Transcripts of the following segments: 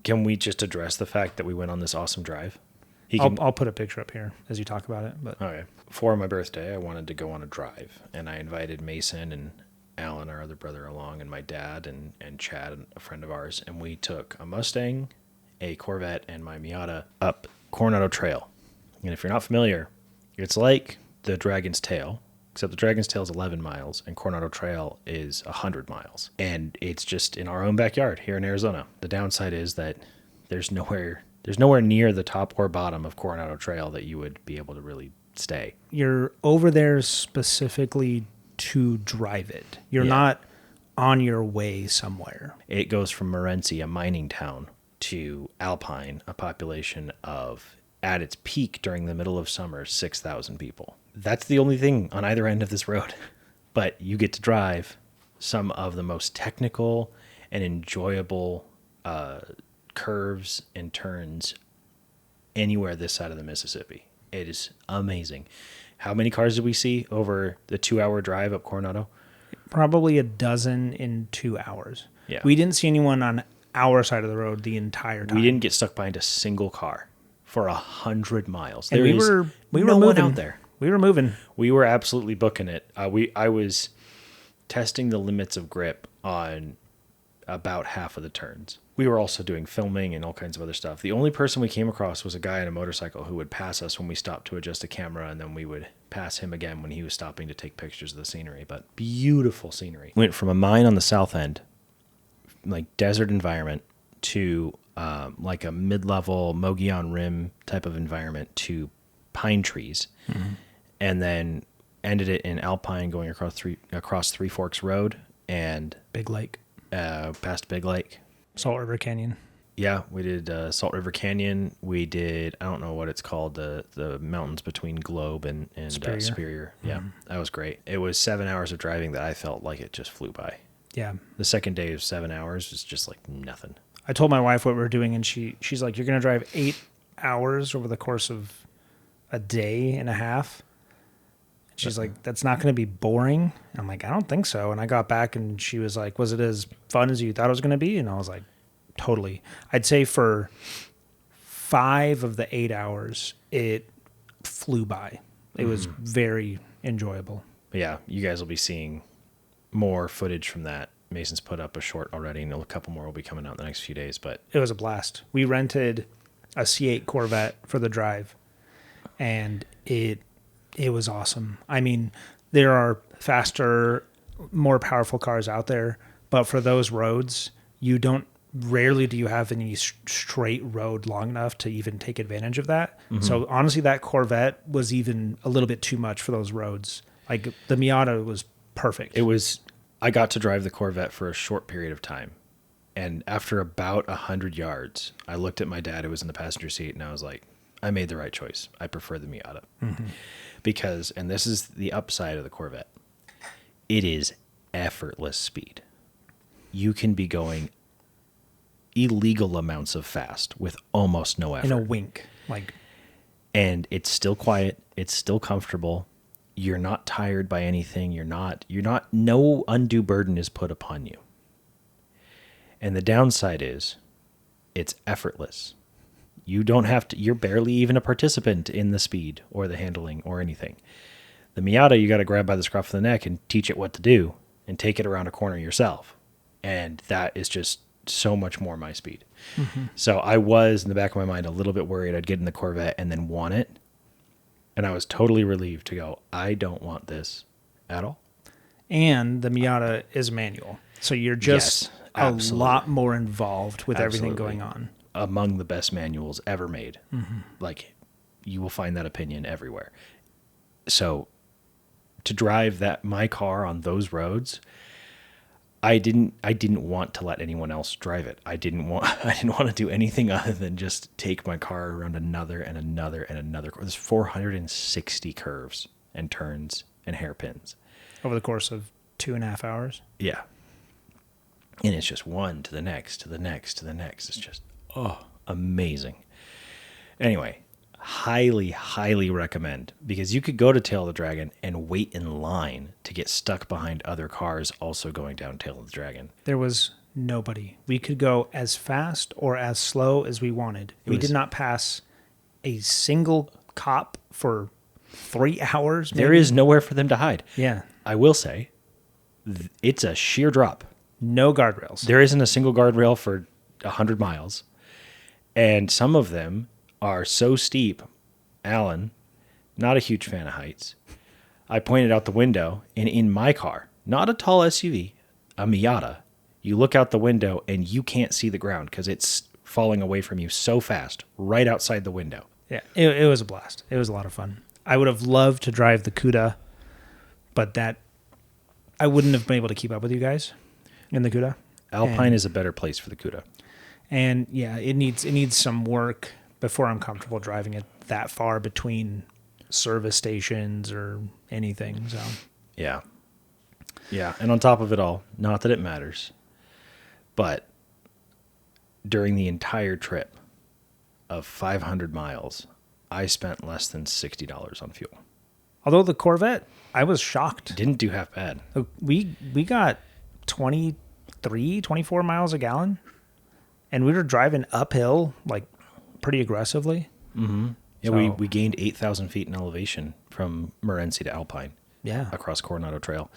Can we just address the fact that we went on this awesome drive? I'll put a picture up here as you talk about it. But Okay. For my birthday, I wanted to go on a drive, and I invited Mason and Alan, our other brother, along, and my dad and Chad, a friend of ours, and we took a Mustang, a Corvette, and my Miata up Coronado Trail. And if you're not familiar, it's like the Dragon's Tail, except the Dragon's Tail is 11 miles, and Coronado Trail is 100 miles. And it's just in our own backyard here in Arizona. The downside is that there's nowhere near the top or bottom of Coronado Trail that you would be able to really stay. you're over there specifically to drive it. You're not on your way somewhere. It goes from Morenci, a mining town, to Alpine, a population of, at its peak during the middle of summer, 6,000 people. That's the only thing on either end of this road. But you get to drive some of the most technical and enjoyable curves and turns anywhere this side of the Mississippi. It is amazing. How many cars did we see over the 2-hour drive up Coronado? Probably a dozen in 2 hours. Yeah. We didn't see anyone on our side of the road the entire time. We didn't get stuck behind a single car for 100 miles. And we were no moving one out there. We were moving. We were absolutely booking it. I was testing the limits of grip on about half of the turns. We were also doing filming and all kinds of other stuff. The only person we came across was a guy on a motorcycle who would pass us when we stopped to adjust a camera, and then we would pass him again when he was stopping to take pictures of the scenery. But beautiful scenery. Went from a mine on the south end, like desert environment, to like a mid-level Mogollon Rim type of environment, to pine trees. Mm-hmm. And then ended it in Alpine, going across Three Forks Road and Big Lake. Past Big Lake. Salt River Canyon. Yeah, we did Salt River Canyon. We did, I don't know what it's called, the mountains between Globe and Superior. Yeah, mm-hmm. That was great. It was 7 hours of driving that I felt like it just flew by. Yeah. The second day of 7 hours was just like nothing. I told my wife what we were doing, and she's like, you're going to drive 8 hours over the course of a day and a half? She's like, that's not going to be boring. I'm like, I don't think so. And I got back and she was like, was it as fun as you thought it was going to be? And I was like, totally. I'd say for 5 of the 8 hours, it flew by. It was very enjoyable. Yeah, you guys will be seeing more footage from that. Mason's put up a short already, and a couple more will be coming out in the next few days. But it was a blast. We rented a C8 Corvette for the drive, and it was awesome. I mean, there are faster, more powerful cars out there, but for those roads, rarely do you have any straight road long enough to even take advantage of that. Mm-hmm. So honestly, that Corvette was even a little bit too much for those roads. Like the Miata was perfect. I got to drive the Corvette for a short period of time. And after about 100 yards, I looked at my dad who was in the passenger seat, and I was like, I made the right choice. I prefer the Miata. Mm-hmm. Because, and this is the upside of the Corvette, it is effortless speed. You can be going illegal amounts of fast with almost no effort. In a wink. And it's still quiet. It's still comfortable. You're not tired by anything. No undue burden is put upon you. And the downside is it's effortless. You don't have to, you're barely even a participant in the speed or the handling or anything. The Miata, you got to grab by the scruff of the neck and teach it what to do and take it around a corner yourself. And that is just so much more my speed. Mm-hmm. So I was, in the back of my mind, a little bit worried I'd get in the Corvette and then want it. And I was totally relieved to go, I don't want this at all. And the Miata is manual. So you're just a lot more involved with everything going on. Among the best manuals ever made. Mm-hmm. Like, you will find that opinion everywhere. So to drive my car on those roads, I didn't want to let anyone else drive it. I didn't want to do anything other than just take my car around another and another and another. There's 460 curves and turns and hairpins over the course of 2.5 hours. Yeah. And it's just one to the next, to the next, to the next. It's just, amazing. Anyway, highly, highly recommend, because you could go to Tail of the Dragon and wait in line to get stuck behind other cars also going down Tail of the Dragon. There was Nobody. We could go as fast or as slow as we wanted. We did not pass a single cop for 3 hours. Maybe. There is nowhere for them to hide. Yeah. I will say, it's a sheer drop. No guardrails. There isn't a single guardrail for 100 miles. And some of them are so steep. Alan, not a huge fan of heights. I pointed out the window, and in my car, not a tall SUV, a Miata, you look out the window and you can't see the ground because it's falling away from you so fast right outside the window. Yeah, it was a blast. It was a lot of fun. I would have loved to drive the Cuda, but I wouldn't have been able to keep up with you guys in the Cuda. Alpine is a better place for the Cuda. And yeah, it needs some work before I'm comfortable driving it that far between service stations or anything. So yeah. And on top of it all, not that it matters, but during the entire trip of 500 miles, I spent less than $60 on fuel. Although the Corvette, I was shocked. Didn't do half bad. We got 23, 24 miles a gallon, and we were driving uphill like pretty aggressively. Mm-hmm. Yeah, So, we gained 8,000 feet in elevation from Morenci to Alpine. Yeah. Across Coronado Trail.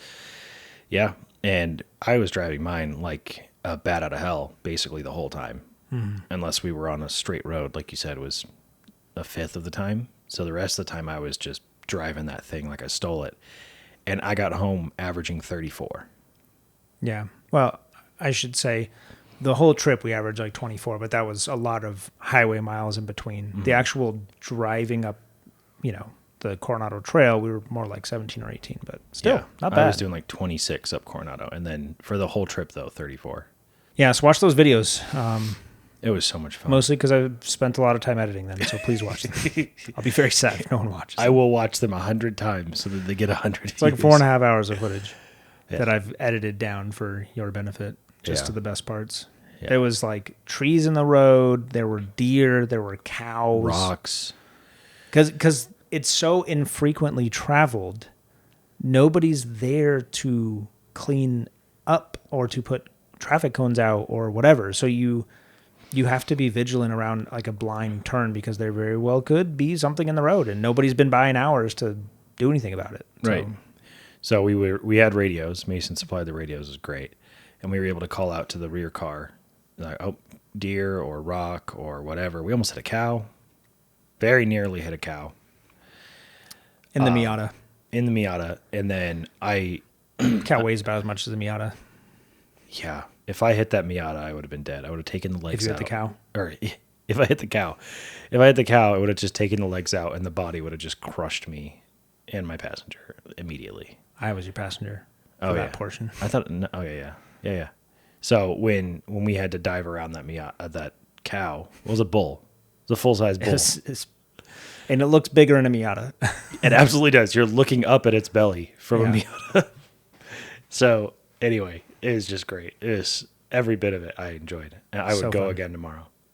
Yeah, and I was driving mine like a bat out of hell basically the whole time. Unless we were on a straight road, like you said, it was a fifth of the time. So the rest of the time I was just driving that thing like I stole it. And I got home averaging 34. Yeah. Well, I should say the whole trip we averaged like 24, but that was a lot of highway miles in between. Mm-hmm. The actual driving up, the Coronado Trail, we were more like 17 or 18, but still not bad. I was doing like 26 up Coronado. And then for the whole trip, though, 34. Yeah, so watch those videos. It was so much fun. Mostly because I've spent a lot of time editing them, so please watch them. I'll be very sad if no one watches them. I will watch them 100 times so that they get 100 It's like 4.5 hours of footage Yeah. that I've edited down for your benefit, just Yeah. to the best parts. Yeah. There was like trees in the road, there were deer, there were cows. Rocks. Because it's so infrequently traveled, nobody's there to clean up or to put traffic cones out or whatever. So you have to be vigilant around like a blind turn because there very well could be something in the road and nobody's been buying hours to do anything about it. Right. So we had radios. Mason supplied the radios. It was great. And we were able to call out to the rear car, like, oh, deer or rock or whatever. We almost hit a cow. Very nearly hit a cow. In the Miata. In the Miata. And then Cow weighs about as much as the Miata. Yeah, if I hit that Miata, I would have been dead. I would have taken the legs out. If you hit the cow? Or if I hit the cow. If I hit the cow, it would have just taken the legs out and the body would have just crushed me and my passenger immediately. I was your passenger for that portion. I thought, no, oh yeah. So when we had to dive around that Miata, that cow, it was a bull. It was a full-size bull. And it looks bigger in a Miata. It absolutely does. You're looking up at its belly from a Yeah. Miata. So anyway, it was just great. It was every bit of it I enjoyed. And I would So go fun. again tomorrow.